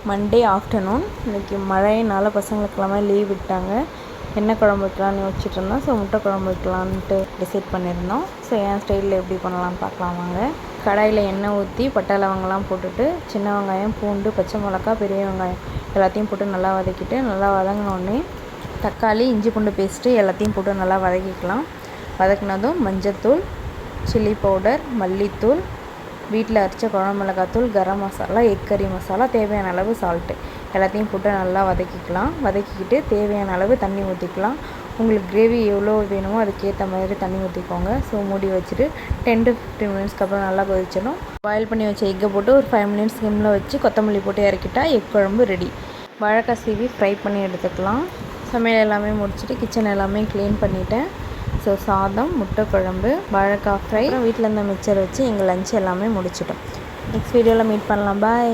Monday afternoon. இன்றைக்கி மழையினால் பசங்களுக்கெல்லாமே leave விட்டாங்க. என்ன குழம்பு வைக்கலான்னு யோசிச்சுட்டு இருந்தோம். ஸோ முட்டை குழம்பு வைக்கலான்ட்டு டிசைட் பண்ணியிருந்தோம். ஸோ என் ஸ்டைலில் எப்படி பண்ணலான்னு பார்க்கலாம் வாங்க. கடாயில் எண்ணெய் ஊற்றி பட்டை லவங்கெல்லாம் போட்டுட்டு சின்ன வெங்காயம், பூண்டு, பச்சை மிளகா, பெரிய வெங்காயம் எல்லாத்தையும் போட்டு நல்லா வதக்கிட்டு, நல்லா வதங்கினோடனே தக்காளி, இஞ்சி பூண்டு பேஸ்ட்டு எல்லாத்தையும் போட்டு நல்லா வதக்கிக்கலாம். வதக்கினதும் மஞ்சத்தூள், சில்லி பவுடர், மல்லித்தூள், வீட்டில் அரைச்ச குழம்பு மிளகாத்தூள், கரம் மசாலா, எக் கறி மசாலா, தேவையான அளவு சால்ட்டு எல்லாத்தையும் போட்டு நல்லா வதக்கிக்கலாம். வதக்கிக்கிட்டு தேவையான அளவு தண்ணி ஊற்றிக்கலாம். உங்களுக்கு கிரேவி எவ்வளோ வேணுமோ அதுக்கேற்ற மாதிரி தண்ணி ஊற்றிக்கோங்க. ஸோ மூடி வச்சுட்டு 10 to 15 மினிட்ஸ்க்கு அப்புறம் நல்லா கொதிச்சிடும். பாயில் பண்ணி வச்ச எக்கை போட்டு ஒரு 5 மினிட்ஸ் சிம்மில் வச்சு கொத்தமல்லி போட்டு இறக்கிட்டா எக் குழம்பு ரெடி. வாழைக்காய் சீவி ஃப்ரை பண்ணி எடுத்துக்கலாம். சமையல் எல்லாமே முடிச்சுட்டு கிச்சன் எல்லாமே க்ளீன் பண்ணிவிட்டேன். ஸோ சாதம், முட்டை குழம்பு, வாழைக்காய் ஃப்ரை, வீட்டில் இருந்த மிக்சர் வச்சு எங்கள் லஞ்ச் எல்லாமே முடிச்சிட்டோம். நெக்ஸ்ட் வீடியோவில் மீட் பண்ணலாம். பாய்.